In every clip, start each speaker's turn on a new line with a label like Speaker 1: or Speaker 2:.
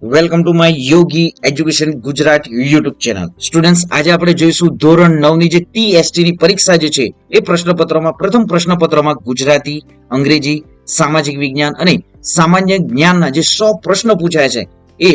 Speaker 1: Welcome to my Yogi education Gujarat YouTube channel. Students, આજે આપણે જોઈશું ધોરણ 9 ની જે ટીએસટી ની પરીક્ષા જે છે એ પ્રશ્નપત્રમાં પ્રથમ પ્રશ્નપત્રમાં ગુજરાતી, અંગ્રેજી, સામાજિક વિજ્ઞાન અને સામાન્ય જ્ઞાનના જે 100 પ્રશ્નો પૂછાય છે એ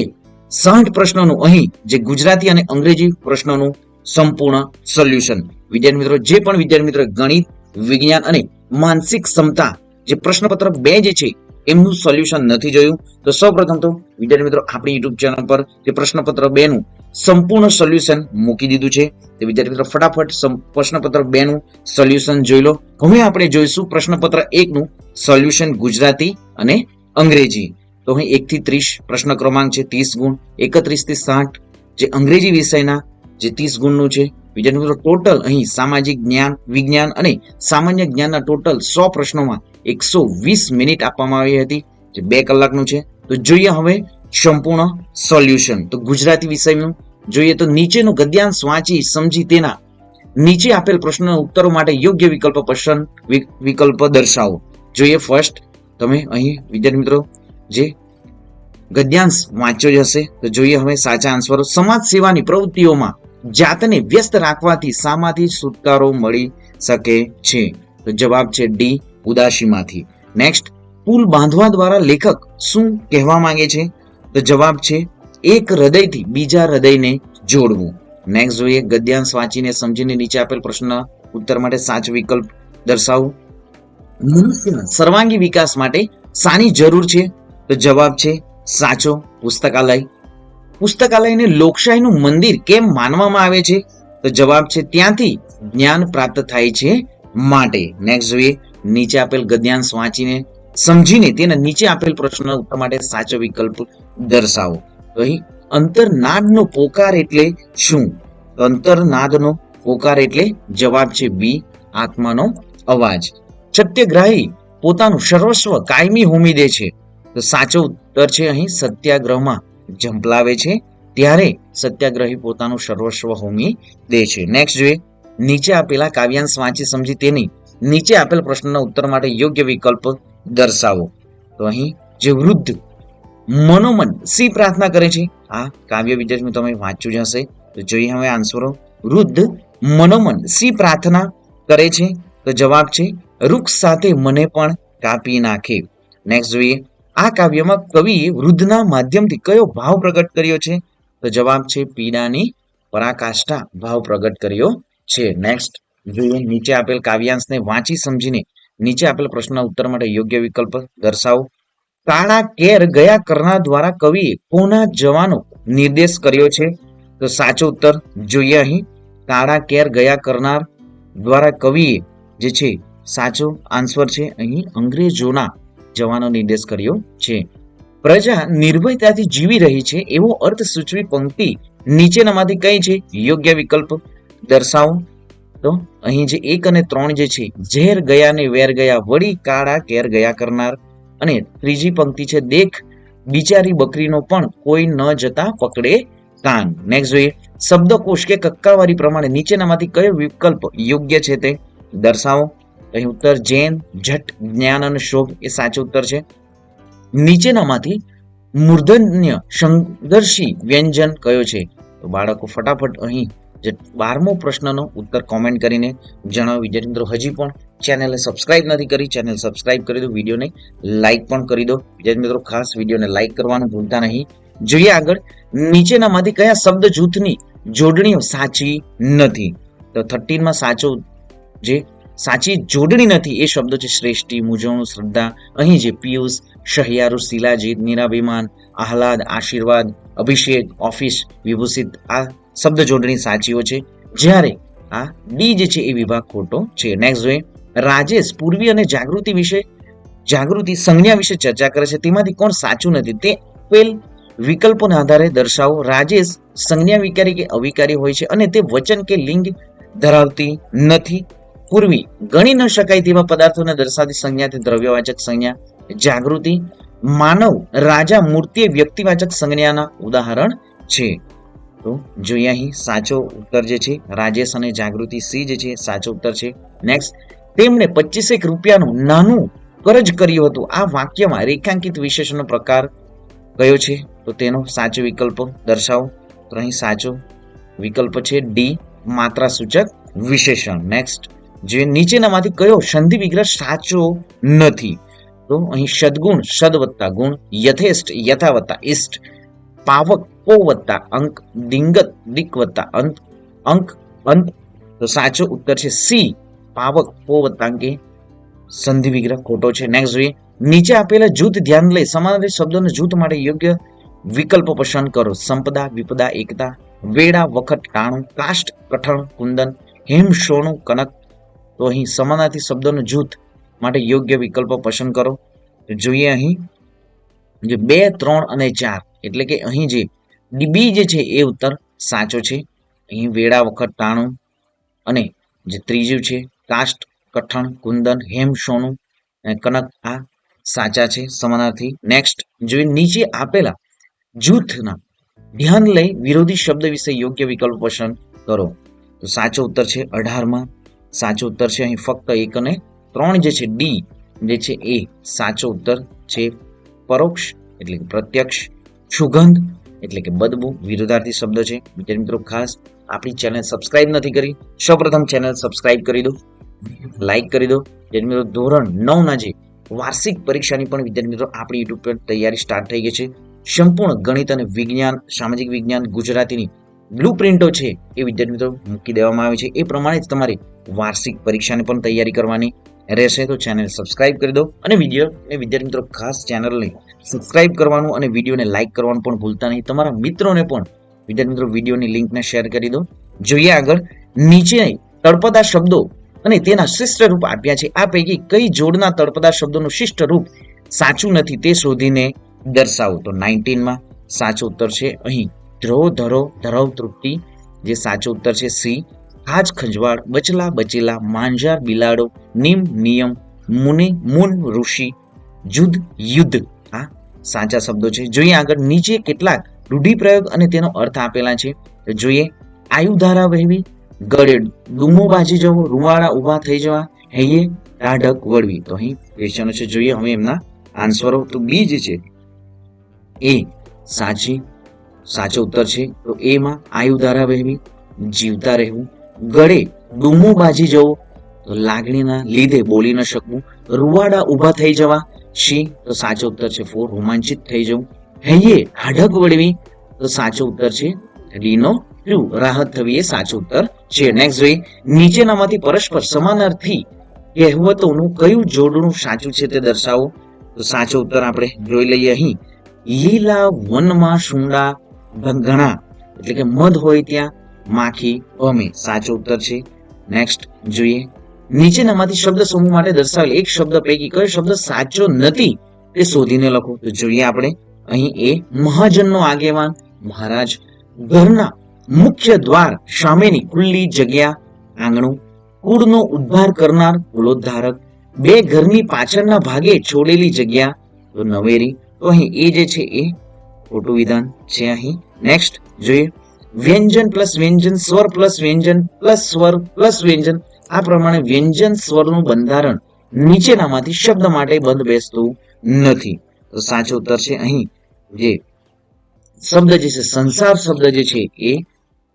Speaker 1: 60 પ્રશ્નોનું અહીં જે ગુજરાતી અને અંગ્રેજી પ્રશ્નોનું સંપૂર્ણ સોલ્યુશન. વિદ્યાર્થી મિત્રો, જે પણ વિદ્યાર્થી મિત્રો ગણિત, વિજ્ઞાન અને માનસિક ક્ષમતા જે પ્રશ્નપત્ર 2 જે છે એમનું સોલ્યુશન નથી જોયું તો સૌપ્રથમ તો વિદ્યાર્થી મિત્રો આપણી યુટ્યુબ ચેનલ પર જે પ્રશ્નપત્ર 2 નું સંપૂર્ણ સોલ્યુશન મૂકી દીધું છે. તો વિદ્યાર્થી મિત્રો ફટાફટ પ્રશ્નપત્ર 2 નું સોલ્યુશન જોઈ લો. હવે આપણે જોઈશું પ્રશ્નપત્ર 1 નું સોલ્યુશન ગુજરાતી અને અંગ્રેજી. તો અહીં 1 થી 30 પ્રશ્ન ક્રમાંક છે 30 ગુણ, 31 થી 60 જે અંગ્રેજી વિષયના જે 30 ગુણનું છે. વિદ્યાર્થી મિત્રો ટોટલ અહીં સામાજિક જ્ઞાન, વિજ્ઞાન અને સામાન્ય જ્ઞાનના ટોટલ 100 પ્રશ્નોમાં 120 મિનિટ આપવામાં આવી હતી જે 2 કલાકનું છે. તો જોઈએ હવે સંપૂર્ણ સોલ્યુશન. તો ગુજરાતી વિષયનું જોઈએ તો નીચેનો ગદ્યાંશ વાંચી સમજી તેના નીચે આપેલ પ્રશ્નોના ઉત્તરો માટે યોગ્ય વિકલ્પ દર્શાવો. જોઈએ ફર્સ્ટ તમે અહીં વિદ્યાર્થી મિત્રો જે ગદ્યાંશ વાંચ્યો જ હશે. તો જોઈએ હવે સાચા આન્સરો. સમાજ સેવાની પ્રવૃત્તિઓમાં જાતને વ્યસ્ત રાખવાથી શામાંથી છુટકારો મળી શકે છે? તો જવાબ છે ડી, ઉદાસીમાંથી. નેક્સ્ટ, પુલ બાંધવા દ્વારા લેખક શું કહેવા માંગે છે? તો જવાબ છે એક હૃદયથી બીજા હૃદયને જોડવું. નેક્સ્ટ જોઈએ ગદ્યાંશ વાંચીને સમજીને નીચે આપેલ પ્રશ્નના ઉત્તર માટે સાચો વિકલ્પ દર્શાવો. મનુષ્યના સર્વાંગી વિકાસ માટે શાની જરૂર છે? તો જવાબ છે સાચો, પુસ્તકાલય. પુસ્તકાલયને લોકશાહીનું મંદિર કેમ માનવામાં આવે છે? તો જવાબ છે ત્યાંથી જ્ઞાન પ્રાપ્ત થાય છે માટે. નેક્સ્ટ જોઈએ નીચે આપેલ ગદ્યાંશ વાંચીને સમજીને તેના નીચે આપેલ પ્રશ્નના ઉત્તર માટે સાચો વિકલ્પ દર્શાવો. તો અહીં અંતરનાદનો પોકાર એટલે શું? તો અંતરનાદનો પોકાર એટલે જવાબ છે બી, આત્માનો અવાજ. સત્યાગ્રહી પોતાનું સર્વસ્વ કાયમી હોમી દે છે. તો સાચો ઉત્તર છે અહીં સત્યાગ્રહમાં ઝંપલાવે છે ત્યારે સત્યાગ્રહી પોતાનું સર્વસ્વ હોમી દે છે. નેક્સ્ટ જોઈએ નીચે આપેલા કાવ્યાંશ વાંચી સમજી તેની નીચે આપેલ પ્રશ્નના ઉત્તર માટે યોગ્ય વિકલ્પ દર્શાવો. તો અહીં જે વૃદ્ધ મનોમન સી પ્રાર્થના કરે છે? આ કાવ્ય વિદ્યાર્થી તમે વાંચ્યું જ હશે. તો જોઈએ હવે આન્સરો. વૃદ્ધ મનોમન સી પ્રાર્થના કરે છે? તો જવાબ છે વૃક્ષ સાથે મને પણ કાપી નાખે. નેક્સ્ટ જોઈએ આ કાવ્યમાં કવિએ વૃદ્ધના માધ્યમથી કયો ભાવ પ્રગટ કર્યો છે? તો જવાબ છે પીડાની પરાકાષ્ઠા ભાવ પ્રગટ કર્યો છે. નેક્સ્ટ જોઈએ નીચે આપેલ કાવ્યાંશને વાંચી સમજીને નીચે આપેલ પ્રશ્નના ઉત્તર માટે યોગ્ય વિકલ્પ દર્શાવો. કાળા કેર ગયા કરનાર દ્વારા કવિએ કોના જવાનો નિર્દેશ કર્યો છે? તો સાચો ઉત્તર જોઈએ અહીં કાળા કેર ગયા કરનાર દ્વારા કવિએ જે છે સાચો આન્સર છે અહીં અંગ્રેજોના જવાનો નિર્દેશ કર્યો છે. પ્રજા નિર્ભયતાથી જીવી રહી છે એવો અર્થ સૂચવી પંક્તિ નીચેનામાંથી કઈ છે? યોગ્ય વિકલ્પ દર્શાવો. તો અહીં જે 1 અને 3 જે છે ઝેર ગયા ને વેર ગયા વળી કાળા કેર ગયા કરનાર. અને ત્રીજી પંક્તિ છે દેખ બિચારી બકરીનો પણ કોઈ ન જતા પકડે કાન. નેક્સ્ટ જોઈએ શબ્દકોશ કે કક્કાવારી પ્રમાણે નીચેનામાંથી કયો વિકલ્પ યોગ્ય છે તે દર્શાવો. અહીં ઉત્તર જૈન, જટ, જ્ઞાન અને શોભ એ સાચો ઉત્તર છે. નીચેનામાંથી મૂર્ધન્ય સંઘર્ષી વ્યંજન કયો છે? તો બાળકો ફટાફટ અહીં જે 12મો પ્રશ્નનો ઉત્તર કોમેન્ટ કરીને જણાવો. વિદ્યાર્થી મિત્રો હજી પણ ચેનલને સબસ્ક્રાઇબ નથી કરી, ચેનલ સબસ્ક્રાઇબ કરી દો, વિડીયોને લાઇક પણ કરી દો. વિદ્યાર્થી મિત્રો ખાસ વિડીયોને લાઇક કરવાનું ભૂલતા નહીં. જોઈએ આગળ નીચેનામાંથી કયા શબ્દ જૂથની જોડણીઓ સાચી નથી? તો 13માં સાચો જે સાચી જોડણી નથી એ શબ્દો છે શ્રેષ્ઠી, મૂંઝવણું, શ્રદ્ધા. અહીં જે પિયુષ, શહિયારું, શિલાજીત, નિરાભિમાન, આહલાદ, આશીર્વાદ, અભિષેક, ઓફિસ, વિભૂષિત આ શબ્દ જોડણી સાચીઓ છે. જ્યારે આ ડી જે છે એ વિભાગ ખોટો છે. નેક્સ્ટ જોઈએ રાજેશ પૂર્વી અને જાગૃતિ સંજ્ઞા વિશે ચર્ચા કરે છે તેમાંથી કોણ સાચું નથી તે આપેલ વિકલ્પોના આધારે દર્શાવો. રાજેશ સંજ્ઞા વિકારી કે અવિકારી હોય છે અને તે વચન કે લિંગ ધરાવતી નથી. પૂર્વી ગણી ન શકાય તેવા પદાર્થોને દર્શાવતી સંજ્ઞાથી દ્રવ્યવાચક સંજ્ઞા. જાગૃતિ માનવ, રાજા, મૂર્તિ વ્યક્તિવાચક સંજ્ઞાના ઉદાહરણ છે. તો જોઈએ અહીં સાચો ઉત્તર જે છે રાજેશ અને જાગૃતિ સી જે છે સાચો ઉત્તર છે. નેક્સ્ટ તેમણે 25 રૂપિયાનું નાનું કરજ કર્યું હતું. આ વાક્યમાં રેખાંકિત વિશેષણનો પ્રકાર કયો છે? તો તો તેનો સાચો વિકલ્પ દર્શાવો. તો અહીં સાચો વિકલ્પ છે ડી, માત્રા સૂચક વિશેષણ. નેક્સ્ટ જે નીચેનામાંથી કયો સંધિ વિગ્રહ સાચો નથી? તો અહીં સદગુણ સદ વત્તા ગુણ, યથેષ્ટ યથા વત્તા ઇષ્ટ, પાવક પો વત્તા અંક, ડિંગત દિક વત્તા અંત અંક અંત. તો સાચો ઉત્તર છે સી, પાવક પો વત્તા અંકે સંધિ વિગ્રહ ખોટો છે. નેક્સ્ટ જોઈએ, નીચે આપેલા જૂથ ધ્યાન લઈ સમાનાર્થી શબ્દોના જૂથ માટે યોગ્ય વિકલ્પ પસંદ કરો. સંપદા, વિપદા, એકતા, વેડા, વખત, ટાણું, કાષ્ટ, કઠણ, કુંદન, હિમ, સોનું, કનક. તો અહીં સમાનાર્થી શબ્દોનું જૂથ માટે યોગ્ય વિકલ્પ પસંદ કરો. તો જોઈએ અહીં જે 2, 3 અને 4 એટલે કે અહીં જે બી જે છે એ ઉત્તર સાચો છે. અહીં વેડા, વખત, ટાણું અને જે ત્રીજું છે કાષ્ટ, કઠણ, કુંદન, હેમ, સોનું અને કનક આ સાચા છે સમાનાર્થી. નેક્સ્ટ જોઈએ, નીચે આપેલા જૂથના ધ્યાન લઈ વિરોધી શબ્દ વિશે યોગ્ય વિકલ્પ પસંદ કરો. તો સાચો ઉત્તર છે 18માં. સાચો ઉત્તર છે અહીં ફક્ત 1 અને 3 જે છે ડી જે છે એ સાચો ઉત્તર છે. પરોક્ષ એટલે કે પ્રત્યક્ષ, સુગંધ એટલે કે બદબુ વિરોધાર્થી શબ્દ છે. વિદ્યાર્થી મિત્રો ખાસ આપણી ચેનલ સબસ્ક્રાઇબ નથી કરી, સૌપ્રથમ ચેનલ સબસ્ક્રાઇબ કરી દો, લાઈક કરી દો. વિદ્યાર્થી મિત્રો ધોરણ 9 ના જે વાર્ષિક પરીક્ષાની પણ વિદ્યાર્થી મિત્રો આપણી યુટ્યુબ પર તૈયારી સ્ટાર્ટ થઈ ગઈ છે. સંપૂર્ણ ગણિત અને વિજ્ઞાન, સામાજિક વિજ્ઞાન, ગુજરાતીની બ્લુ પ્રિન્ટો છે એ વિદ્યાર્થી મિત્રો મૂકી દેવામાં આવી છે. એ પ્રમાણે જ તમારી વાર્ષિક પરીક્ષાની પણ તૈયારી કરવાની રહેશે. તો ચેનલ સબસ્ક્રાઇબ કરી દો અને વિદ્યાર્થી મિત્રો ખાસ ચેનલને સબસ્ક્રાઇબ કરવાનું અને વિડીયોને લાઈક કરવાનું પણ ભૂલતા નહીં. તમારા મિત્રોને પણ વિદ્યાર્થી મિત્રો વિડીયોની લિંકને શેર કરી દો. જોઈએ આગળ, નીચે તળપદા શબ્દો અને તેના શિષ્ટ રૂપ આપ્યા છે. આ પૈકી કઈ જોડના તળપદા શબ્દોનું શિષ્ટ રૂપ સાચું નથી તે શોધીને દર્શાવો. તો 19માં સાચો ઉત્તર છે અહીં ધ્રો, ધરો, ધરવ, તૃપ્તિ જે સાચો ઉત્તર છે સી. આજ, ખંજવાળ, બચલા, બચેલા, માંજાર, બિલાડો, નિમ, નિયમ, મુનિ, મુન, ઋષિ, જુદ, યુદ્ધ આ સાચા શબ્દો છે. જોઈએ આગળ, નીચે કેટલાક રૂઢિપ્રયોગ અને તેનો અર્થ આપેલા છે. તો જોઈએ, આયુધારા વહેવી, ગળે ડૂમો બાજી જવો, રૂવાડા ઉભા થઈ જવા, હૈયે ટાઢક વળવી. તો અહીં ક્વેશ્ચનો છે, જોઈએ હવે એમના આન્સરો. તો બી જે છે એ સાચો ઉત્તર છે. તો એમાં આયુધારા વહેવી, જીવતા રહેવું, ગળે ડૂમો બાજી જવો તો લાગણીના લીધે બોલી ન શકવું, રૂવાડા ઉભા થઈ જવા સી. તો સાચો ઉત્તર છે 4 રોમાંચિત થઈ જવું, હૈયે હાડક વળવી તો સાચો ઉત્તર છે ડી નો ટ્રુ રાહત થવી એ સાચો ઉત્તર છે. નેક્સ્ટ જોઈએ, નીચેનામાંથી પરસ્પર સમાનાર્થી કહેવતોનું કયું જોડણું સાચું છે તે દર્શાવો. તો સાચો ઉત્તર આપણે જોઈ લઈએ અહીં, લીલા વનમાં સુંડા ઘણા એટલે કે મધ હોય ત્યાં માખી ભમે સાચો ઉત્તર છે. નેક્સ્ટ જોઈએ, નીચેનામાંથી શબ્દ સમૂહ માટે દર્શાવેલ એક શબ્દ પૈકી કયો શબ્દ સાચો નથી તે શોધીને લખો. તો જોઈએ આપણે અહીં એ મહાજનનો આગેવાન, મહારાજ, ઘરના મુખ્ય દ્વાર સામેની ખુલ્લી જગ્યા આંગણું, કુળનો ઉદ્ધાર કરનાર કુલોદ્ધારક, બે ઘરની પાછળના ભાગે છોડેલી જગ્યા તો નવેરી. તો અહીં એ જે છે એ ખોટું વિધાન છે અહીં. નેક્સ્ટ જોઈએ, વ્યંજન પ્લસ વ્યંજન, સ્વર પ્લસ વ્યંજન પ્લસ સ્વર પ્લસ વ્યંજન આ પ્રમાણે વ્યંજન સ્વરનું બંધારણ નીચેનામાંથી શબ્દ માટે બંધ બેસતું નથી. તો સાચો ઉત્તર છે અહીં જે શબ્દ જે છે સંસાર શબ્દ જે છે એ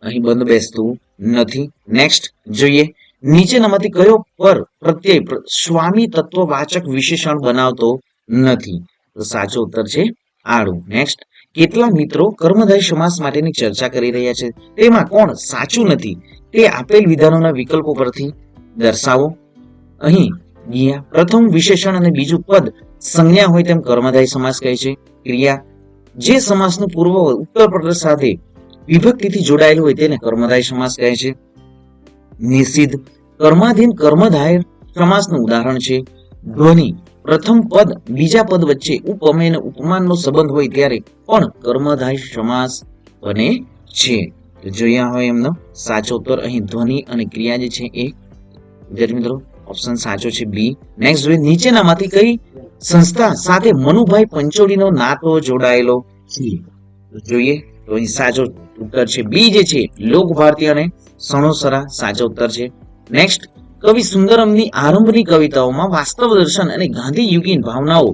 Speaker 1: અહીં બંધ બેસતું નથી. નેક્સ્ટ જોઈએ, નીચેનામાંથી કયો પર પ્રત્યય સ્વામી તત્વવાચક વિશેષણ બનાવતો નથી. તો સાચો ઉત્તર છે આળું. નેક્સ્ટ, કેટલા મિત્રો કર્મધારય સમાસ માટેની ચર્ચા કરી રહ્યા છે, તેમાં કોણ સાચું નથી તે આપેલ વિધાનોના વિકલ્પો પરથી દર્શાવો. અહીં ગયા પ્રથમ વિશેષણ અને બીજું પદ સંજ્ઞા હોય તેમ કર્મધારય સમાસ કહે છે. ક્રિયા જે સમાસનું પૂર્વ ઉત્તરપદ સાથે વિભક્તિથી જોડાયેલું હોય તેને કર્મધારય સમાસ કહે છે. નિષિદ્ધ કર્માધીન કર્મધારય સમાસનું ઉદાહરણ છે. ધ્વનિ પ્રથમ પદ બીજા પદ વચ્ચે ઉપમેય અને ઉપમાનનો સંબંધ હોય ત્યારે પણ કર્મધારય સમાસ બને છે. જોઈએ હવે એમનો સાચો ઉત્તર અહીં ધ્વનિ અને ક્રિયા જે છે એ વિદ્યાર્થી મિત્રો ઓપ્શન સાચો છે બી. નેક્સ્ટ જોઈએ, નીચેનામાંથી કઈ સંસ્થા સાથે મનુભાઈ પંચોલીનો નાતો જોડાયેલો છે. જોઈએ તો અહીં સાચો ઉત્તર છે બી જે છે લોક ભારતી અને સણોસરા સાચો ઉત્તર છે. નેક્સ્ટ, કવિ સુંદરમની આરંભની કવિતાઓમાં વાસ્તવ દર્શન અને ગાંધી યુગીન ભાવનાઓ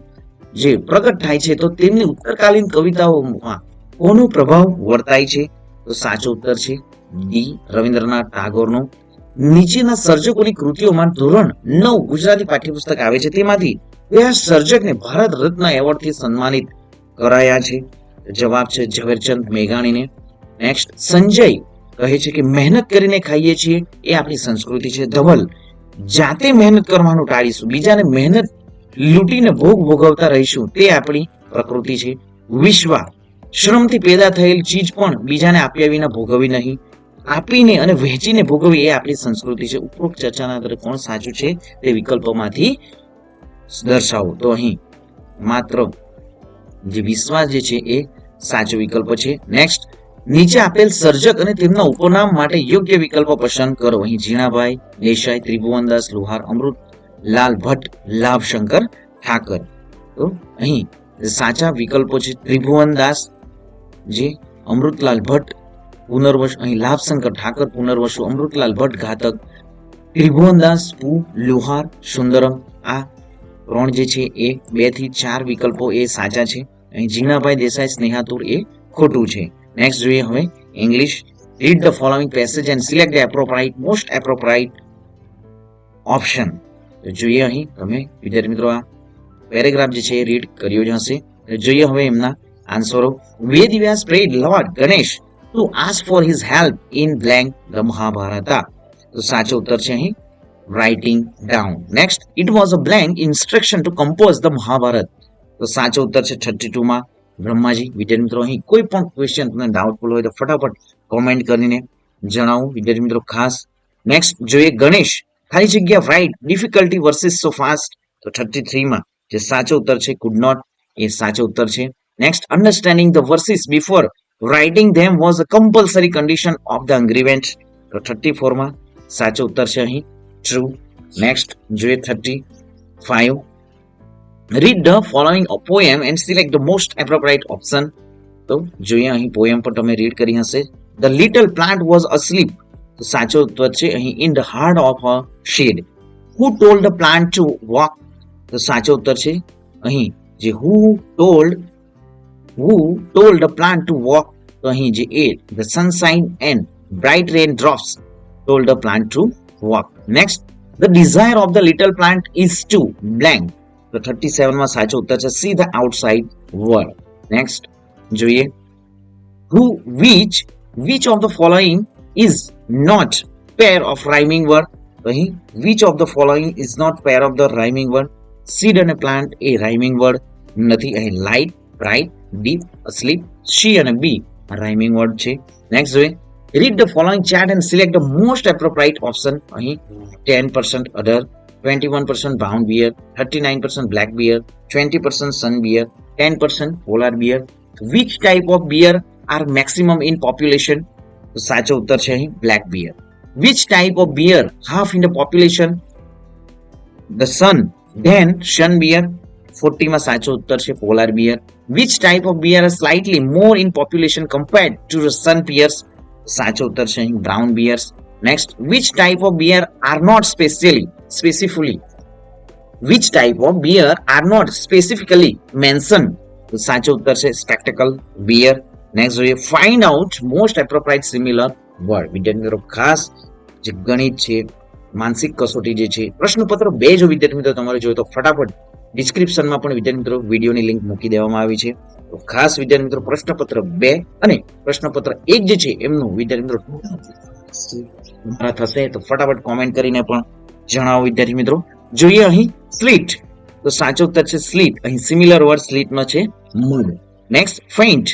Speaker 1: જે પ્રગટ થાય છે તો તેમની ઉત્તરકાલીન કવિતાઓમાં કોનો પ્રભાવ વર્તાય છે? તો સાચો ઉત્તર છે ડી રવિન્દ્રનાથ ટાગોરનો. નીચેના સર્જકોની કૃતિઓમાં ધોરણ 9 ગુજરાતી પાઠ્યપુસ્તક આવે છે, તેમાંથી કયા સર્જકને ભારત રત્ન એવોર્ડથી સન્માનિત કરાયા છે? જવાબ છે ઝવેરચંદ મેઘાણીને. નેક્સ્ટ, સંજય કહે છે કે મહેનત કરીને ખાઈએ છીએ એ આપણી સંસ્કૃતિ છે. ધવલ, જાતે મહેનત કરવાનું ટાળીશું, બીજાને મહેનત લૂંટીને ભોગ ભોગવતા રહીશું, તે આપણી પ્રકૃતિ છે. વિશ્વા, શ્રમથી પેદા થયેલ ચીજ પણ બીજાને આપ્યા વિના ભોગવવી નહીં, આપીને અને વહેંચીને ભોગવવી એ આપણી સંસ્કૃતિ છે. ઉપરોક્ત ચર્ચાના આધારે કોણ સાચું છે તે વિકલ્પોમાંથી દર્શાવો. તો અહીં માત્ર જે વિશ્વાસ જે છે એ સાચો વિકલ્પ છે. નેક્સ્ટ, નીચે આપેલ સર્જક અને તેમના ઉપનામ માટે યોગ્ય વિકલ્પો પસંદ કરો. અહીં ઝીણાભાઈ દેસાઈ, ત્રિભુવનદાસ લુહાર, અમૃતલાલ ભટ્ટ, લાભશંકર ઠાકર. તો અહીં સાચા વિકલ્પો છે ત્રિભુવનદાસ, જે અમૃતલાલ ભટ્ટ પુનર્વસુ, અહીં લાભશંકર ઠાકર પુનર્વસુ, અમૃતલાલ ભટ્ટ ઘાતક, ત્રિભુવનદાસ લુહાર સુંદરમ. આ 3 જે છે એ 2 થી 4 વિકલ્પો એ સાચા છે. અહીં ઝીણાભાઈ દેસાઈ સ્નેહાતુર એ ખોટું છે. નેક્સ્ટ જોઈએ હવે English. Read the following passage and select the એપ્રોપ્રાઇટ most એપ્રોપ્રાઇટ option. તો જોઈએ અહીં તમે વિદ્યાર્થી મિત્રો આ પેરેગ્રાફ જે છે એ રીડ કર્યો જ હશે. જોઈએ હવે એમના આન્સરો. Vedvyas prayed lord Ganesh to ask for his help in blank the Mahabharata. તો સાચો ઉત્તર છે અહીં writing down. Next, it was a blank instruction to compose the Mahabharat. તો સાચો ઉત્તર છે 32 માં બ્રહ્માજી. વિદ્યાર્થી મિત્રો અહીં કોઈ પણ ક્વેશ્ચન તમને ડાઉટફુલ હોય તો ફટાફટ કોમેન્ટ કરીને જણાવો વિદ્યાર્થી મિત્રો ખાસ. નેક્સ્ટ જોઈએ ગણેશ ખાલી જગ્યા right difficulty versus so fast. તો 33 માં જે સાચો ઉત્તર છે કુડ નોટ એ સાચો ઉત્તર છે. Next, understanding the versus before writing them was a compulsory condition of the agreement. તો 34 માં સાચો ઉત્તર છે અહીં ટ્રુ. નેક્સ્ટ જોઈએ 35. Read the following poem and select the most appropriate option. તો જોઈએ અહીં પોએમ પણ તમે રીડ કરી હશે. The little plant was asleep. તો સાચો ઉત્તર છે અહીં in the heart of a shade. Who told the plant to walk. તો સાચો ઉત્તર છે અહીં જે who told the plant to walk. તો અહીં જે એ the sunshine and bright rain drops told the plant two walk. Next, the desire of the little plant is to blank. તો 37 માં સાચો ઉત્તર છે see the outside world. Next જોઈએ which of the following is not pair of rhyming word. તો અહીં which of the following is not pair of the rhyming word. seed અને plant એ rhyming word નથી. અહીં light, bright, deep, asleep, she અને be rhyming word છે. Next જોઈએ read the following chart and select the most appropriate option. અહીં 10% other, 21% brown bear, 39% black bear, 20% sun bear, 10% polar bear. Which type of bear are maximum in population? તો સાચો ઉત્તર છે અહીં black bear. Which type of bear half in the population? The sun, then sun bear. 40 માં સાચો ઉત્તર છે polar bear. Which type of bear are slightly more in population compared to the sun bears? સાચો ઉત્તર છે અહીં brown bears. Next, which type of bear are not specifically mentioned? તો સાચો ઉત્તર છે સ્પેક્ટેકલ બિયર. નેક્સ્ટ જોઈએ find out most એપ્રોપ્રાઇટ similar word. વિદ્યાર્થી મિત્રો ખાસ જે ગણિત છે માનસિક કસોટી જે છે પ્રશ્નપત્ર 2 જો વિદ્યાર્થી મિત્રો તમારે જોઈએ તો ફટાફટ ડિસ્ક્રિપ્શનમાં પણ વિદ્યાર્થી મિત્રો વિડીયોની લિંક મૂકી દેવામાં આવી છે. તો ખાસ વિદ્યાર્થી મિત્રો પ્રશ્નપત્ર 2 અને પ્રશ્નપત્ર 1 જે છે એમનું વિદ્યાર્થી મિત્રો થશે તો ફટાફટ કોમેન્ટ કરીને પણ જણાવો વિદ્યાર્થી મિત્રો. જોઈએ અહીં સ્લીટ. તો સાચો ઉત્તર છે સ્લીટ. અહીં સિમિલર વર્ડ સ્લીટ નો છે મડ. Next faint.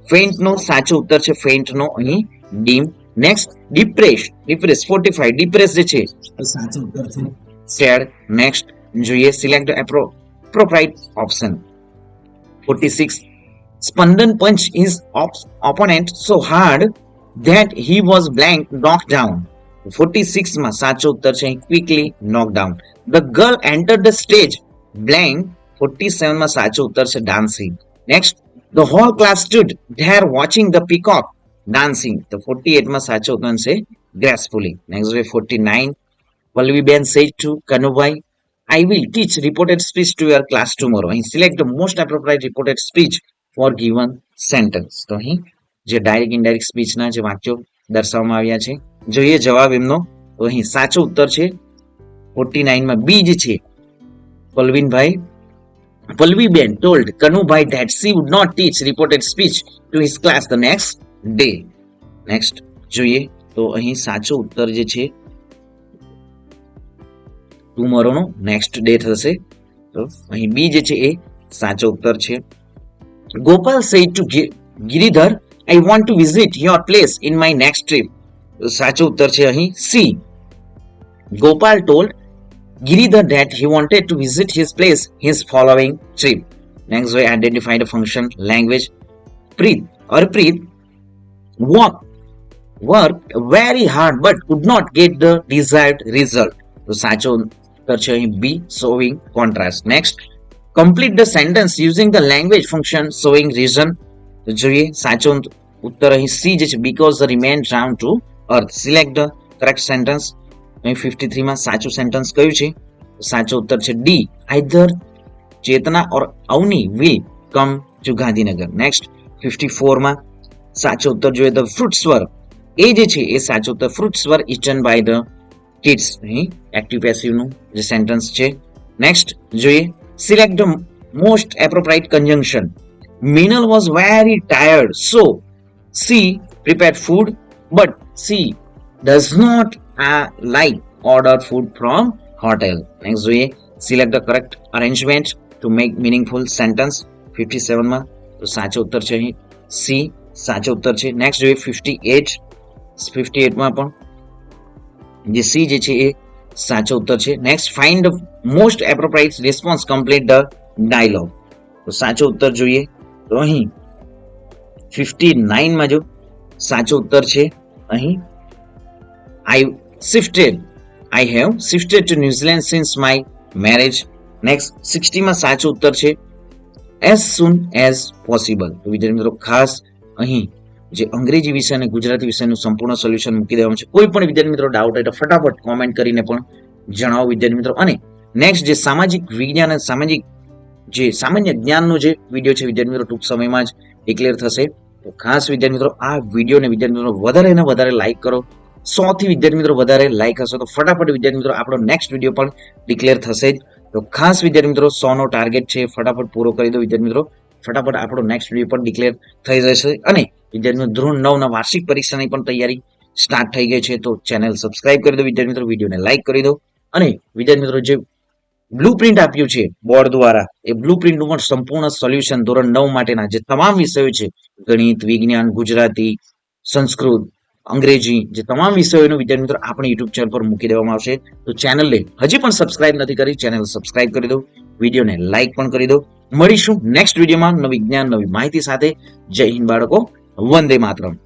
Speaker 1: ફેઇન્ટ નો સાચો ઉત્તર છે ફેઇન્ટ નો અહીં ડીમ. Next depress. 45 ડિપ્રેસ જે છે સાચો ઉત્તર છે સેડ. નેક્સ્ટ જોઈએ select appropriate option. 46 Spandan punched his opponent so hard that he was blank knocked down. 46 માં સાચો ઉત્તર છે quickly knocked down. The girl entered the stage blank. 47 માં સાચો ઉત્તર છે dancing. Next, the whole class stood there watching the peacock dancing. તો 48 માં સાચો ઉત્તર છે gracefully. Next, 49 Pallaviben said to Kanubai, I will teach reported speech to your class tomorrow. અહીં select the most appropriate reported speech for given sentence. તો અહીં જે direct indirect સ્પીચના જે વાક્યો દર્શાવવામાં આવ્યા છે. જોઈએ જવાબ એમનો. તો અહીં સાચો ઉત્તર છે 49 માં બી જે છે. Palviben told Kanubai that she would not teach reported speech to his class the next day. Next જોઈએ તો અહીં સાચો ઉત્તર જે છે ટુમોરોનો નેક્સ્ટ ડે થશે. તો અહીં બી જે છે એ સાચો ઉત્તર છે. Gopal said to Giridhar, I want to visit your place in my next trip. તો સાચો ઉત્તર છે અહીં C. Gopal told Giridhar that he wanted to visit his place his following trip. Next way, identify the function language. Preet or Preet worked very hard but could not get the desired result. તો સાચો ઉત્તર છે અહીં બી, showing contrast. Next, complete the sentence using the language function showing reason. તો જોઈએ સાચો ઉત્તર અહીં સી જે છે, because the remain drowned to earth. Select the correct sentence. અહીં 53 માં સાચું સેન્ટેન્સ કયું છે? સાચો ઉત્તર છે D, either Chetna or Avani will come to Gandhinagar. Next 54 માં સાચો ઉત્તર જોઈએ તો ફ્રૂટ્સ વર, એ જે છે એ સાચો ઉત્તર, fruits were eaten by the kids. અહીં એક્ટિવ પેસિવનું જે સેન્ટેન્સ છે. નેક્સ્ટ જોઈએ select the most appropriate conjunction. Meenal was very tired so she prepared food but she does not like order food from hotel. Next જોઈએ select the correct arrangement to make meaningful sentence. 57 માં તો સાચો ઉત્તર છે અહીં C, સાચો ઉત્તર છે. નેક્સ્ટ જોઈએ 58 માં પણ જે સી જે છે એ સાચો ઉત્તર છે. Next find the most appropriate response, complete the dialogue. તો સાચો ઉત્તર જોઈએ તો અહીં 59 માં જો સાચો ઉત્તર છે અહીં I have shifted to New Zealand since my marriage. Next 60 માં સાચો ઉત્તર છે as soon as possible. તો વિદ્યાર્થી મિત્રો ખાસ અહીં જે અંગ્રેજી વિષય અને ગુજરાતી વિષયનું સંપૂર્ણ સોલ્યુશન મૂકી દેવામાં છે. કોઈ પણ વિદ્યાર્થી મિત્રો ડાઉટ હોય તો ફટાફટ કોમેન્ટ કરીને પણ જણાવો વિદ્યાર્થી મિત્રો. અને નેક્સ્ટ જે સામાજિક વિજ્ઞાન અને સામાન્ય જ્ઞાનનો જે વિડીયો છે વિદ્યાર્થી મિત્રો ટૂંક સમયમાં જ ડિક્લેર થશે. તો ખાસ વિદ્યાર્થી મિત્રો આ વિડીયોને વિદ્યાર્થી મિત્રો વધારે ને વધારે લાઈક કરો. 100 થી વિદ્યાર્થી મિત્રો વધારે લાઈક હશે તો ફટાફટ વિદ્યાર્થી મિત્રો આપણો નેક્સ્ટ વિડીયો પણ ડિક્લેર થશે જ. તો ખાસ વિદ્યાર્થી મિત્રો 100 નો ટાર્ગેટ છે, ફટાફટ પૂરો કરી દો વિદ્યાર્થી મિત્રો. ફટાફટ આપણો નેક્સ્ટ વિડીયો પણ ડિક્લેર થઈ જશે. અને વિદ્યાર્થી મિત્રો ધોરણ 9 ના વાર્ષિક પરીક્ષાની પણ તૈયારી સ્ટાર્ટ થઈ ગઈ છે. તો ચેનલ સબસ્ક્રાઇબ કરી દો વિદ્યાર્થી મિત્રો, વિડીયોને લાઈક કરી દો. અને વિદ્યાર્થી મિત્રો જે બ્લુ પ્રિન્ટ આપ્યું છે બોર્ડ દ્વારા એ બ્લુ પ્રિન્ટનું પણ સંપૂર્ણ સોલ્યુશન ધોરણ 9 માટેના જે તમામ વિષયો છે ગણિત, વિજ્ઞાન, ગુજરાતી, સંસ્કૃત, અંગ્રેજી, જે તમામ વિષયોનું વિદ્યાર્થી મિત્રો આપણી યુટ્યુબ ચેનલ પર મૂકી દેવામાં આવશે. તો ચેનલને હજી પણ સબસ્ક્રાઇબ નથી કરી, ચેનલ સબસ્ક્રાઇબ કરી દો, વિડીયોને લાઈક પણ કરી દો. મળીશું નેક્સ્ટ વિડીયોમાં નવી જ્ઞાન, નવી માહિતી સાથે. જય હિન્દ બાળકો, વંદે માતરમ.